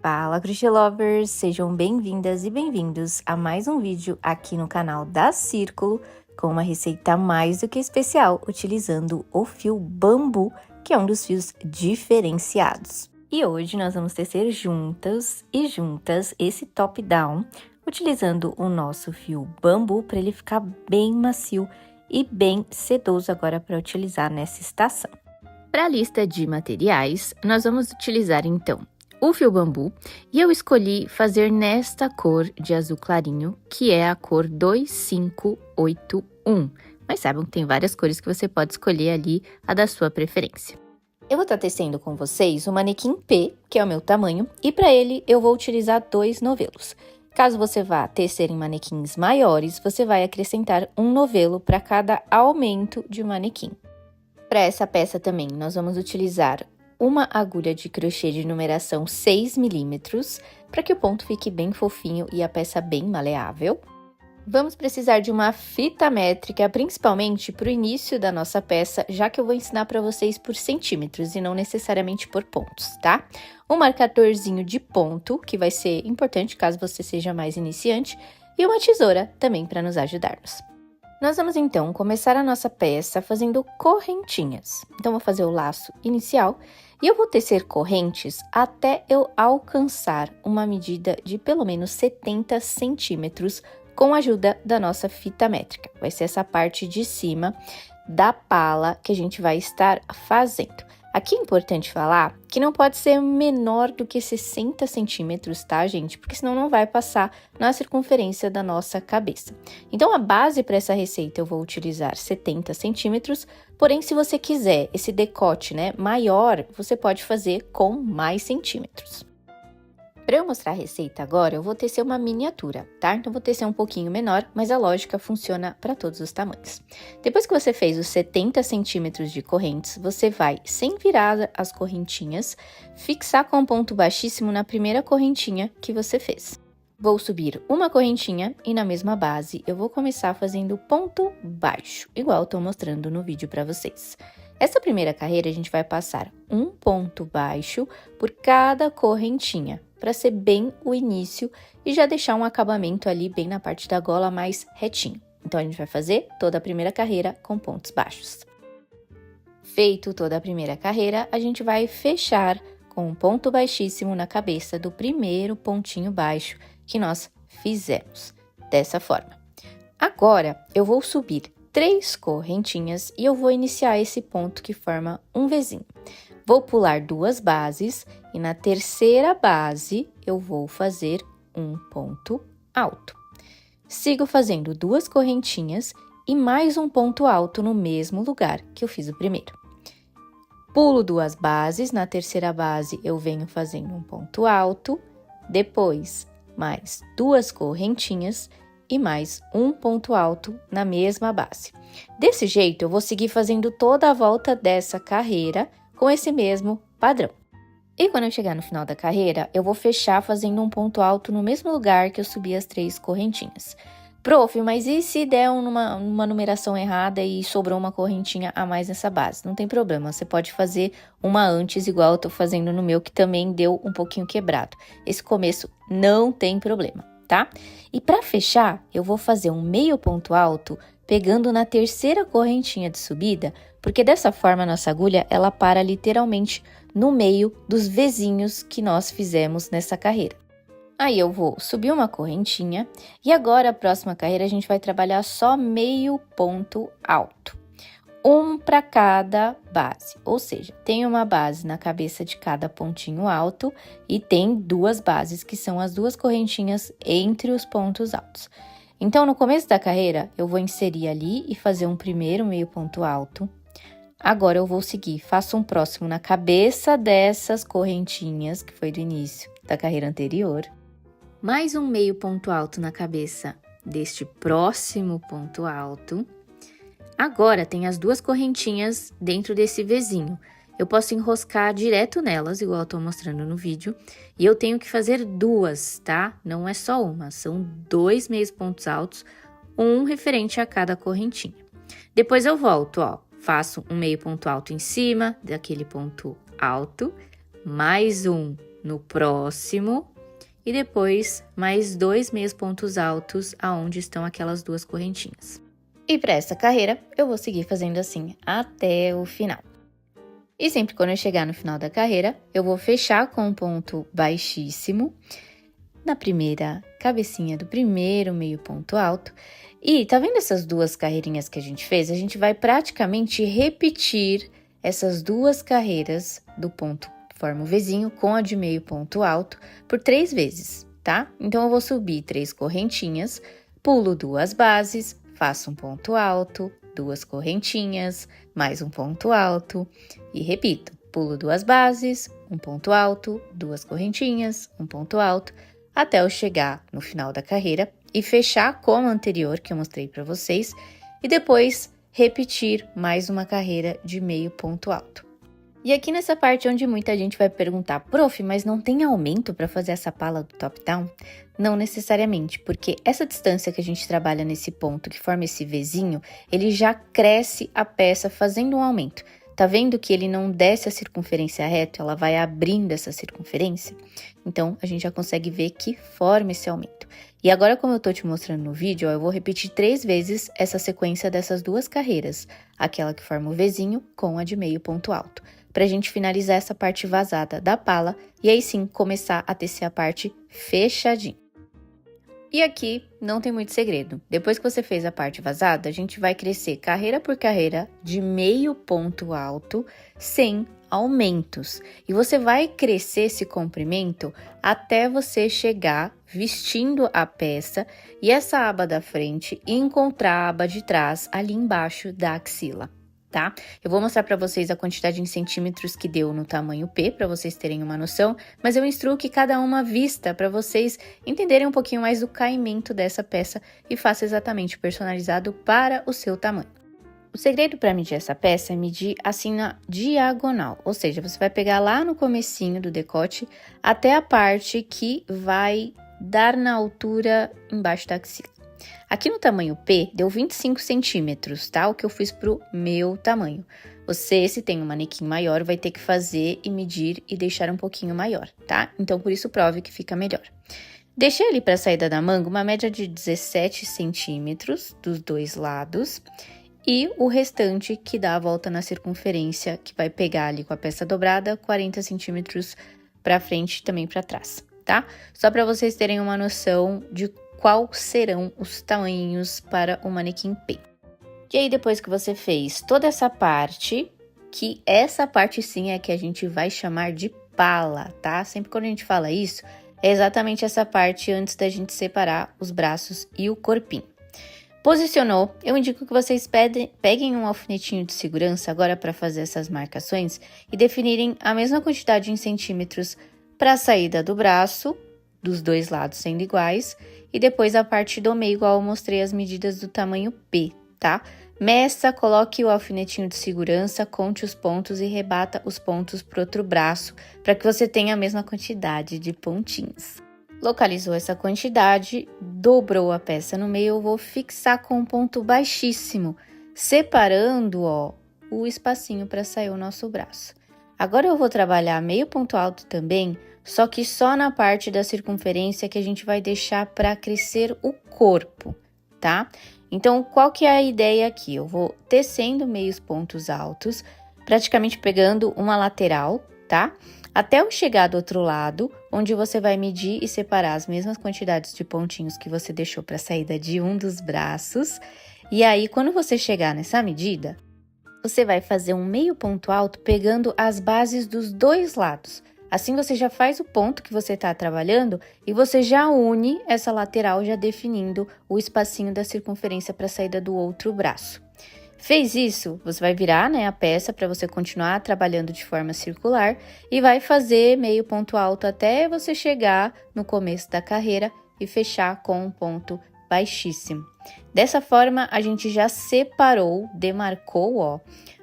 Fala, Crochê Lovers! Sejam bem-vindas e bem-vindos a mais um vídeo aqui no canal da Círculo com uma receita mais do que especial utilizando o fio bambu, que é um dos fios diferenciados. E hoje nós vamos tecer juntas esse top-down utilizando o nosso fio bambu para ele ficar bem macio e bem sedoso agora para utilizar nessa estação. Para a lista de materiais, nós vamos utilizar então o fio bambu, e eu escolhi fazer nesta cor de azul clarinho, que é a cor 2581. Mas saibam que tem várias cores que você pode escolher ali, a da sua preferência. Eu vou estar tecendo com vocês o manequim P, que é o meu tamanho, e para ele eu vou utilizar 2 novelos. Caso você vá tecer em manequins maiores, você vai acrescentar um novelo para cada aumento de manequim. Para essa peça também, nós vamos utilizar uma agulha de crochê de numeração 6 milímetros, para que o ponto fique bem fofinho e a peça bem maleável. Vamos precisar de uma fita métrica, principalmente para o início da nossa peça, já que eu vou ensinar para vocês por centímetros e não necessariamente por pontos, tá? Um marcadorzinho de ponto, que vai ser importante caso você seja mais iniciante, e uma tesoura também para nos ajudarmos. Nós vamos então começar a nossa peça fazendo correntinhas. Então, vou fazer o laço inicial e eu vou tecer correntes até eu alcançar uma medida de pelo menos 70 centímetros com a ajuda da nossa fita métrica. Vai ser essa parte de cima da pala que a gente vai estar fazendo. Aqui é importante falar que não pode ser menor do que 60 centímetros, tá, gente? Porque senão não vai passar na circunferência da nossa cabeça. Então, a base para essa receita eu vou utilizar 70 centímetros, porém, se você quiser esse decote, né, maior, você pode fazer com mais centímetros. Para eu mostrar a receita agora, eu vou tecer uma miniatura, tá? Então, vou tecer um pouquinho menor, mas a lógica funciona para todos os tamanhos. Depois que você fez os 70 centímetros de correntes, você vai, sem virar as correntinhas, fixar com um ponto baixíssimo na primeira correntinha que você fez. Vou subir uma correntinha e na mesma base, eu vou começar fazendo ponto baixo, igual eu tô mostrando no vídeo para vocês. Essa primeira carreira, a gente vai passar um ponto baixo por cada correntinha, para ser bem o início e já deixar um acabamento ali bem na parte da gola mais retinho. Então, a gente vai fazer toda a primeira carreira com pontos baixos. Feito toda a primeira carreira, a gente vai fechar com um ponto baixíssimo na cabeça do primeiro pontinho baixo que nós fizemos, dessa forma. Agora, eu vou subir 3 correntinhas e eu vou iniciar esse ponto que forma um Vzinho. Vou pular 2 bases e na terceira base eu vou fazer um ponto alto. Sigo fazendo 2 correntinhas e mais um ponto alto no mesmo lugar que eu fiz o primeiro. Pulo 2 bases, na terceira base eu venho fazendo um ponto alto, depois mais 2 correntinhas e mais um ponto alto na mesma base. Desse jeito, eu vou seguir fazendo toda a volta dessa carreira com esse mesmo padrão. E quando eu chegar no final da carreira, eu vou fechar fazendo um ponto alto no mesmo lugar que eu subi as 3 correntinhas. Prof, mas e se der uma numeração errada e sobrou uma correntinha a mais nessa base? Não tem problema, você pode fazer uma antes, igual eu tô fazendo no meu, que também deu um pouquinho quebrado. Esse começo não tem problema, tá? E para fechar, eu vou fazer um meio ponto alto pegando na terceira correntinha de subida, porque dessa forma a nossa agulha ela para literalmente no meio dos Vzinhos que nós fizemos nessa carreira. Aí eu vou subir uma correntinha e agora a próxima carreira a gente vai trabalhar só meio ponto alto. Um para cada base, ou seja, tem uma base na cabeça de cada pontinho alto e tem 2 bases que são as 2 correntinhas entre os pontos altos. Então, no começo da carreira, eu vou inserir ali e fazer um primeiro meio ponto alto. Agora, eu vou seguir, faço um próximo na cabeça dessas correntinhas, que foi do início da carreira anterior. Mais um meio ponto alto na cabeça deste próximo ponto alto. Agora, tem as 2 correntinhas dentro desse Vzinho. Eu posso enroscar direto nelas, igual eu tô mostrando no vídeo, e eu tenho que fazer 2, tá? Não é só uma, são 2 meios pontos altos, um referente a cada correntinha. Depois eu volto, ó, faço um meio ponto alto em cima daquele ponto alto, mais um no próximo e depois mais 2 meios pontos altos aonde estão aquelas duas correntinhas. E para essa carreira, eu vou seguir fazendo assim até o final. E sempre quando eu chegar no final da carreira, eu vou fechar com um ponto baixíssimo na primeira cabecinha do primeiro meio ponto alto. E tá vendo essas duas carreirinhas que a gente fez? A gente vai praticamente repetir essas duas carreiras do ponto que forma o Vzinho com a de meio ponto alto por 3 vezes, tá? Então, eu vou subir 3 correntinhas, pulo 2 bases, faço um ponto alto, 2 correntinhas, mais um ponto alto e repito, pulo 2 bases, um ponto alto, 2 correntinhas, um ponto alto, até eu chegar no final da carreira e fechar como a anterior que eu mostrei para vocês e depois repetir mais uma carreira de meio ponto alto. E aqui nessa parte onde muita gente vai perguntar, prof, mas não tem aumento para fazer essa pala do top-down? Não necessariamente, porque essa distância que a gente trabalha nesse ponto que forma esse Vzinho, ele já cresce a peça fazendo um aumento. Tá vendo que ele não desce a circunferência reto, ela vai abrindo essa circunferência? Então, a gente já consegue ver que forma esse aumento. E agora, como eu tô te mostrando no vídeo, eu vou repetir 3 vezes essa sequência dessas duas carreiras, aquela que forma o Vzinho com a de meio ponto alto, pra gente finalizar essa parte vazada da pala e aí sim começar a tecer a parte fechadinha. E aqui não tem muito segredo. Depois que você fez a parte vazada, a gente vai crescer carreira por carreira de meio ponto alto sem aumentos. E você vai crescer esse comprimento até você chegar vestindo a peça e essa aba da frente e encontrar a aba de trás ali embaixo da axila. Tá? Eu vou mostrar para vocês a quantidade em centímetros que deu no tamanho P, para vocês terem uma noção, mas eu instruo que cada uma vista para vocês entenderem um pouquinho mais do caimento dessa peça e faça exatamente personalizado para o seu tamanho. O segredo para medir essa peça é medir assim na diagonal, ou seja, você vai pegar lá no comecinho do decote até a parte que vai dar na altura embaixo da axila. Aqui no tamanho P, deu 25 centímetros, tá? O que eu fiz pro meu tamanho. Você, se tem um manequim maior, vai ter que fazer e medir e deixar um pouquinho maior, tá? Então, por isso, prove que fica melhor. Deixei ali para a saída da manga uma média de 17 centímetros dos dois lados e o restante que dá a volta na circunferência, que vai pegar ali com a peça dobrada, 40 centímetros para frente e também para trás, tá? Só para vocês terem uma noção de quais serão os tamanhos para o manequim P. E aí, depois que você fez toda essa parte, que essa parte sim é que a gente vai chamar de pala, tá? Sempre quando a gente fala isso, é exatamente essa parte antes da gente separar os braços e o corpinho. Posicionou, eu indico que vocês peguem um alfinetinho de segurança agora para fazer essas marcações e definirem a mesma quantidade em centímetros para a saída do braço, dos dois lados sendo iguais, e depois a parte do meio, igual eu mostrei as medidas do tamanho P, tá? Meça, coloque o alfinetinho de segurança, conte os pontos e rebata os pontos para outro braço, para que você tenha a mesma quantidade de pontinhos. Localizou essa quantidade, dobrou a peça no meio, eu vou fixar com um ponto baixíssimo, separando, ó, o espacinho para sair o nosso braço. Agora eu vou trabalhar meio ponto alto também, só que só na parte da circunferência que a gente vai deixar para crescer o corpo, tá? Então, qual que é a ideia aqui? Eu vou tecendo meios pontos altos, praticamente pegando uma lateral, tá? Até eu chegar do outro lado, onde você vai medir e separar as mesmas quantidades de pontinhos que você deixou para a saída de um dos braços. E aí, quando você chegar nessa medida, você vai fazer um meio ponto alto pegando as bases dos dois lados. Assim, você já faz o ponto que você está trabalhando e você já une essa lateral, já definindo o espacinho da circunferência para a saída do outro braço. Fez isso, você vai virar, né, a peça para você continuar trabalhando de forma circular e vai fazer meio ponto alto até você chegar no começo da carreira e fechar com um ponto baixíssimo. Dessa forma, a gente já separou, demarcou, ó,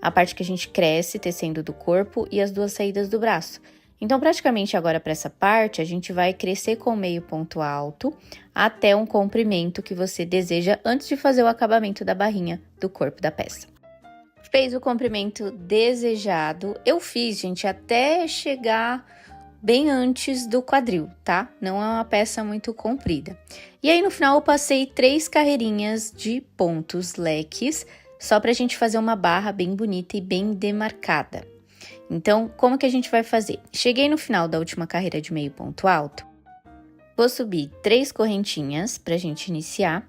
a parte que a gente cresce tecendo do corpo e as duas saídas do braço. Então, praticamente agora para essa parte, a gente vai crescer com meio ponto alto até um comprimento que você deseja antes de fazer o acabamento da barrinha do corpo da peça. Fez o comprimento desejado, eu fiz, gente, até chegar bem antes do quadril, tá? Não é uma peça muito comprida. E aí, no final, eu passei 3 carreirinhas de pontos leques, só pra gente fazer uma barra bem bonita e bem demarcada. Então, como que a gente vai fazer? Cheguei no final da última carreira de meio ponto alto, vou subir 3 correntinhas pra gente iniciar.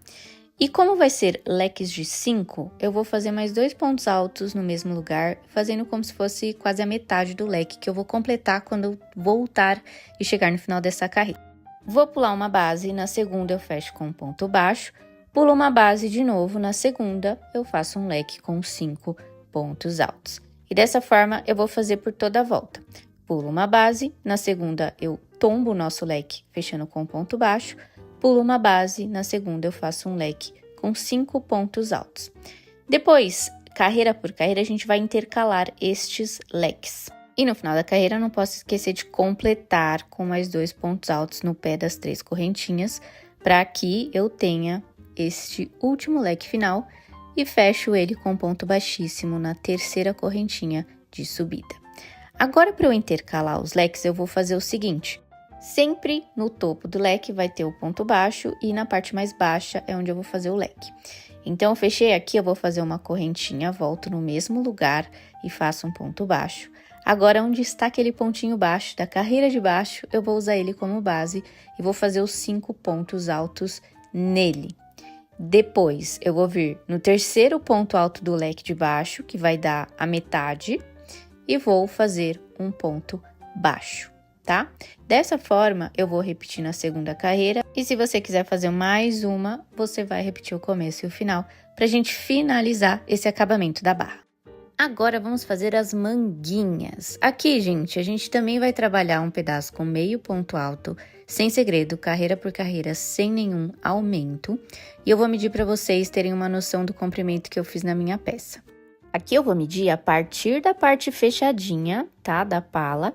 E como vai ser leques de 5, eu vou fazer mais 2 pontos altos no mesmo lugar, fazendo como se fosse quase a metade do leque, que eu vou completar quando eu voltar e chegar no final dessa carreira. Vou pular uma base, na segunda eu fecho com um ponto baixo, pulo uma base de novo, na segunda eu faço um leque com 5 pontos altos. E dessa forma eu vou fazer por toda a volta. Pulo uma base, na segunda eu tombo o nosso leque, fechando com um ponto baixo, pulo uma base, na segunda eu faço um leque com 5 pontos altos. Depois, carreira por carreira, a gente vai intercalar estes leques. E no final da carreira, não posso esquecer de completar com mais 2 pontos altos no pé das 3 correntinhas, para que eu tenha este último leque final e fecho ele com um ponto baixíssimo na terceira correntinha de subida. Agora, para eu intercalar os leques, eu vou fazer o seguinte. Sempre no topo do leque vai ter o ponto baixo e na parte mais baixa é onde eu vou fazer o leque. Então, eu fechei aqui, eu vou fazer uma correntinha, volto no mesmo lugar e faço um ponto baixo. Agora, onde está aquele pontinho baixo da carreira de baixo, eu vou usar ele como base e vou fazer os 5 pontos altos nele. Depois, eu vou vir no terceiro ponto alto do leque de baixo, que vai dar a metade, e vou fazer um ponto baixo. Tá? Dessa forma, eu vou repetir na segunda carreira e se você quiser fazer mais uma, você vai repetir o começo e o final pra gente finalizar esse acabamento da barra. Agora, vamos fazer as manguinhas. Aqui, gente, a gente também vai trabalhar um pedaço com meio ponto alto, sem segredo, carreira por carreira, sem nenhum aumento. E eu vou medir para vocês terem uma noção do comprimento que eu fiz na minha peça. Aqui eu vou medir a partir da parte fechadinha, tá? Da pala.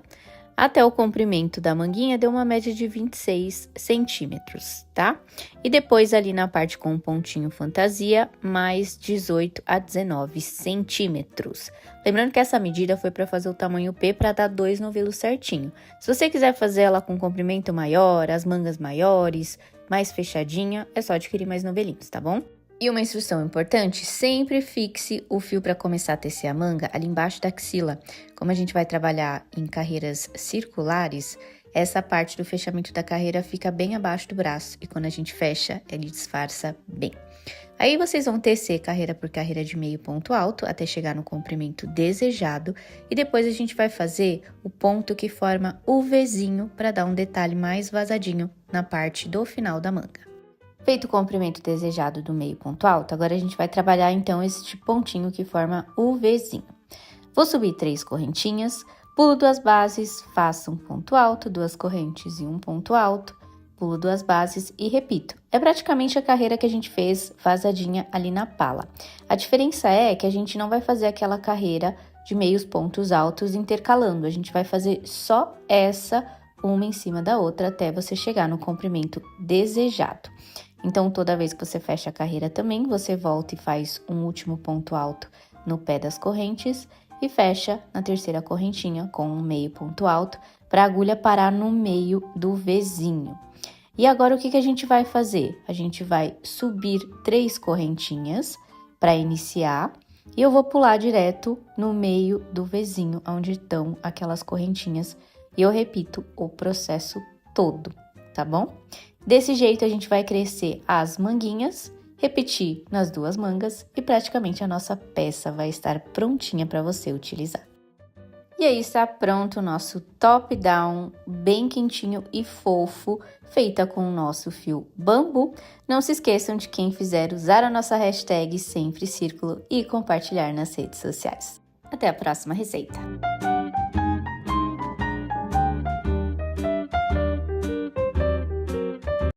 Até o comprimento da manguinha deu uma média de 26 centímetros, tá? E depois ali na parte com o pontinho fantasia, mais 18 a 19 centímetros. Lembrando que essa medida foi para fazer o tamanho P para dar 2 novelos certinho. Se você quiser fazer ela com comprimento maior, as mangas maiores, mais fechadinha, é só adquirir mais novelinhos, tá bom? E uma instrução importante, sempre fixe o fio para começar a tecer a manga ali embaixo da axila. Como a gente vai trabalhar em carreiras circulares, essa parte do fechamento da carreira fica bem abaixo do braço e quando a gente fecha, ele disfarça bem. Aí vocês vão tecer carreira por carreira de meio ponto alto até chegar no comprimento desejado e depois a gente vai fazer o ponto que forma o Vzinho para dar um detalhe mais vazadinho na parte do final da manga. Feito o comprimento desejado do meio ponto alto, agora a gente vai trabalhar então este pontinho que forma o Vzinho. Vou subir 3 correntinhas, pulo 2 bases, faço um ponto alto, 2 correntes e um ponto alto, pulo 2 bases e repito. É praticamente a carreira que a gente fez vazadinha ali na pala. A diferença é que a gente não vai fazer aquela carreira de meios pontos altos intercalando, a gente vai fazer só essa uma em cima da outra até você chegar no comprimento desejado. Então, toda vez que você fecha a carreira também, você volta e faz um último ponto alto no pé das correntes e fecha na terceira correntinha com um meio ponto alto para a agulha parar no meio do Vzinho. E agora, o que a gente vai fazer? A gente vai subir 3 correntinhas para iniciar e eu vou pular direto no meio do Vzinho, onde estão aquelas correntinhas. E eu repito o processo todo, tá bom? Desse jeito, a gente vai crescer as manguinhas, repetir nas 2 mangas e praticamente a nossa peça vai estar prontinha para você utilizar. E aí está pronto o nosso top down, bem quentinho e fofo, feita com o nosso fio bambu. Não se esqueçam de quem fizer usar a nossa hashtag Sempre Círculo e compartilhar nas redes sociais. Até a próxima receita!